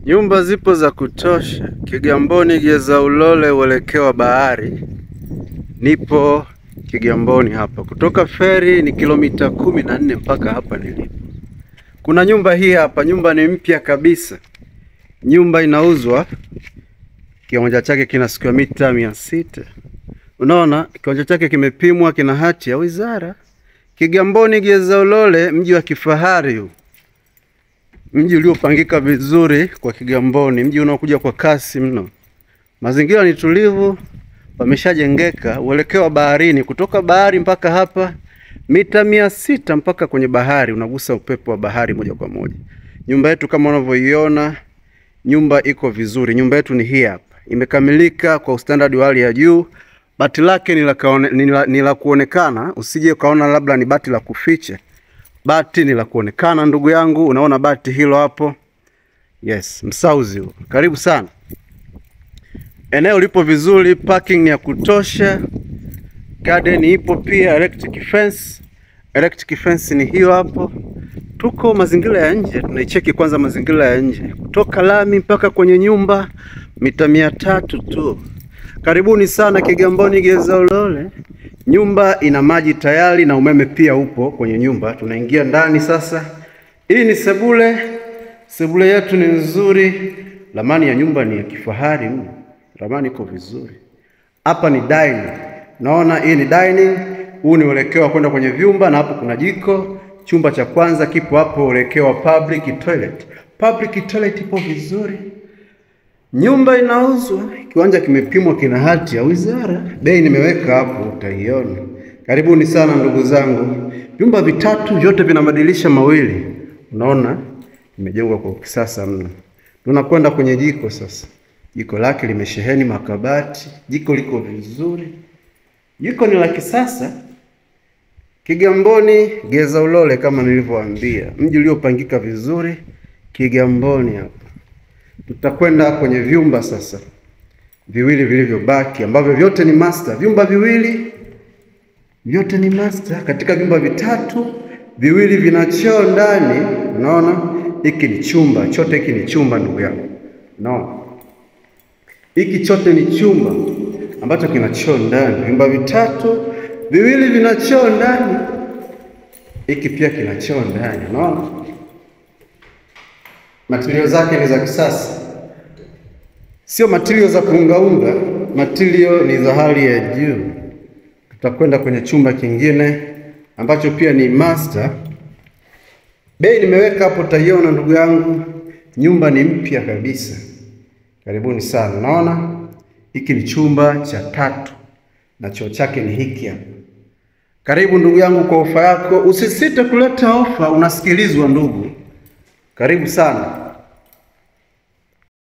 Nyumba zipo za kutosha. Kigamboni Geza Ulole uelekeo wa bahari. Nipo Kigamboni hapa. Kutoka feri ni kilomita 14 mpaka hapa nilipo. Kuna nyumba hii hapa, nyumba ni mpya kabisa. Nyumba inauzwa. Kiwanja chake kina square mita 600. Unaona, kiwanja chake kimepimwa, kina hati ya wizara. Kigamboni Geza Ulole, mji wa kifahari huu. Mji uliopangika vizuri kwa Kigamboni, mji unaokuja kwa kasi mno. Mazingira ni tulivu, pameshajengeka, uelekeo wa baharini. Kutoka bahari mpaka hapa mita 600 mpaka kwenye bahari, unagusa upepo wa bahari moja kwa moja. Nyumba yetu kama unavyoiona, nyumba iko vizuri. Nyumba yetu ni hii hapa. Imekamilika kwa standard wa hali ya juu. Bati lake ni la kuonekana, usije ukaona labda ni bati la kuficha. Bati ni la kuonekana ndugu yangu, unaona bati hilo hapo. Yes, msauzi huo. Karibu sana. Eneo lipo vizuri, parking ni ya kutosha. Garden ipo pia, electric fence. Electric fence ni hiyo hapo. Tuko mazingira ya nje, tunaicheki kwanza mazingira ya nje. Kutoka lami mpaka kwenye nyumba mita 300 tu. Karibuni sana Kigamboni Geza Ulole. Nyumba ina maji tayari na umeme pia upo kwenye nyumba. Tunaingia ndani sasa. Hii ni sebule. Sebule yetu ni nzuri. Ramani ya nyumba ni ya kifahari mno. Ramani iko vizuri. Hapa ni dining. Naona hii ni dining. Huu ni uelekeo wa kwenda kwenye vyumba na hapo kuna jiko. Chumba cha kwanza kipo hapo, uelekeo wa public toilet. Public toilet ipo vizuri. Nyumba inauzwa, kiwanja kimepimwa, kina hati ya wizara. Bei nimeweka hapo, utaiona. Karibuni sana ndugu zangu. Vyumba vitatu vyote vina madirisha mawili. Unaona? Imejengwa kwa kisasa mno. Tunakwenda kwenye jiko sasa. Jiko lake limesheheni makabati. Jiko liko vizuri. Jiko ni la kisasa. Kigamboni Geza Ulole kama nilivyowaambia. Mji uliopangika vizuri. Kigamboni hapa. Tutakwenda kwenye vyumba sasa. Viwili vilivyobaki ambavyo vyote ni master. Vyumba viwili vyote ni master. Katika vyumba vitatu, viwili vina choo ndani. Unaona? Hiki ni chumba, chote hiki ni chumba ndugu yangu. Unaona? Hiki chote ni chumba ambacho kina choo ndani. Vyumba vitatu, viwili vina choo ndani. Hiki pia kina choo ndani. Unaona? Material zake ni za kisasa. Sio material za kuungaunga, material ni za hali ya juu. Tutakwenda kwenye chumba kingine ambacho pia ni master. Bei nimeweka hapo, utaiona ndugu yangu. Nyumba ni mpya kabisa. Karibuni sana. Naona hiki ni chumba cha 3 na choo chake ni hiki hapa. Karibu ndugu yangu kwa ofa yako. Usisite kuleta ofa, unasikilizwa ndugu. Karibu sana.